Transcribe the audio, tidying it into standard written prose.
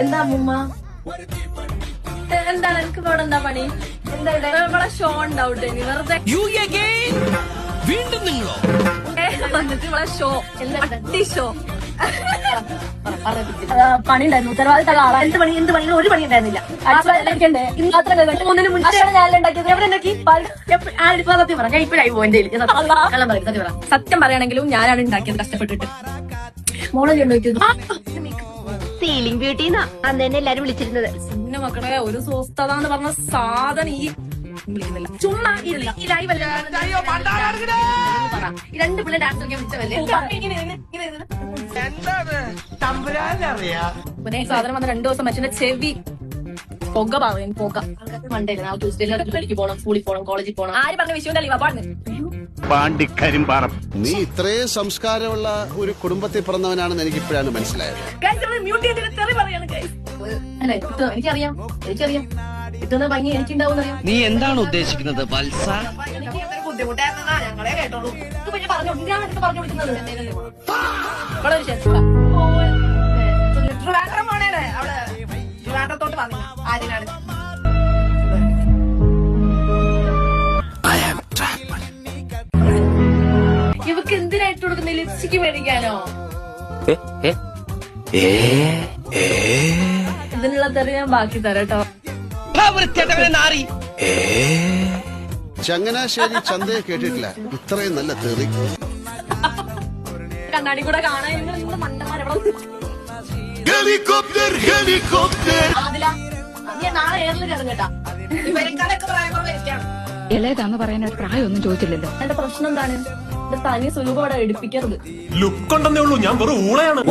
എന്താ അമ്മൂമ്മ? എന്താണ് എനിക്ക് ഇവിടെ എന്താ പണി? എന്താ ഇവിടെ ഷോ ഉണ്ടാവട്ടെ വെറുതെ വീണ്ടും നിങ്ങളോ വന്നിട്ട് ഇവിടെ ഷോ അട്ടി ഷോ പണി ഉണ്ടായിരുന്നു. ഉത്തരവാദിത്തമുള്ള ആളാ. എന്ത് പണി ഒരു പണി ഉണ്ടായിരുന്നില്ല. ഒന്നിന് മുന്നേ ഞാൻ ഉണ്ടാക്കിയത്. എവിടെ ഉണ്ടാക്കി? സത്യം പറ, ഞാൻ ഇപ്പഴായി പോയി. സത്യം പറയുകയാണെങ്കിലും ഞാനാണ് ഉണ്ടാക്കിയത് കഷ്ടപ്പെട്ടിട്ട്. മോളല്ലേ ഉണ്ടാക്കിയത്? സീലിംഗ് ബ്യൂട്ടി അന്ന് തന്നെ എല്ലാരും വിളിച്ചിരുന്നത്. പിന്നെ മക്കളെ ഒരു സ്വസ്ഥതാന്ന് പറഞ്ഞ സാധനം ഈ വിളിക്കുന്നില്ല. ചുമ്മാ ഈ ലൈവ് അല്ലേ ഈ രണ്ട് പിള്ളേർ ഡാൻസ് കളിക്കാൻ വിളിച്ചതല്ലേ? പിന്നെ ഈ സാധനം വന്ന 2 ദിവസം മനുഷ്യന്റെ ചെവി പുക പറയും. പുക മണ്ടേല് ട്യൂസ്ഡേയിലേക്ക് പോകണം, സ്കൂളിൽ പോകണം, കോളേജിൽ പോകണം. ആര് പറഞ്ഞ വിഷുവിന്റെ ലീവാ പാടുന്നു? നീ ഇത്രയും സംസ്കാരമുള്ള ഒരു കുടുംബത്തിൽ പിറന്നവനാണെന്ന് എനിക്ക് ഇപ്പോഴാണ് മനസ്സിലായത്. മ്യൂട്ട് ചെയ്തിട്ട് തെറി പറയാണ് അല്ല, എനിക്കറിയാം കിട്ടുന്ന ഭംഗി എനിക്കുണ്ടാവും. നീ എന്താണ് ഉദ്ദേശിക്കുന്നത് വത്സ? ബുദ്ധിമുട്ടായിരുന്നാ ഞങ്ങളെ കേട്ടോളൂ. പറഞ്ഞു കൊടുക്കുന്നത് ഇവിടെ ഒരു ചെറുപ്പ ട്രിവാൻഡ്രം പോണേടെ അവിടെ ട്രിവാൻഡ്രത്തോട്ട് വന്നു ആര്യനാട്. ഇവക്ക് എന്തിനായിട്ട് കൊടുക്കുന്ന ലിപ്സ്റ്റിക്ക് മേടിക്കാനോ? ഇതിനുള്ള തെറി ഞാൻ ബാക്കി തരാട്ടോ. ചങ്ങനാശ്ശേരി ചന്തയെ കേട്ടിട്ടില്ല ഇത്രയും നല്ല തെറി. കണ്ണാടി കൂടെ കാണാൻ നിങ്ങൾ മണ്ടന്മാരെവിടെ നാളെ ഏറിൽ ഇറങ്ങട്ടാ. ഇവരെക്കാളൊക്കെ പ്രായമുള്ളവരൊക്കെയാണ്. ഇളയതാന്ന് പറയാൻ ഒരു പ്രായമൊന്നും ചോദിച്ചില്ലല്ലോ. എന്റെ പ്രശ്നം എന്താണ്? എന്റെ തനി സുലഭോടെ എടുപ്പിക്കരുത്. ലുക്ക് ഉണ്ടെന്നേ ഉള്ളൂ, ഞാൻ വെറും ഊളയാണ്.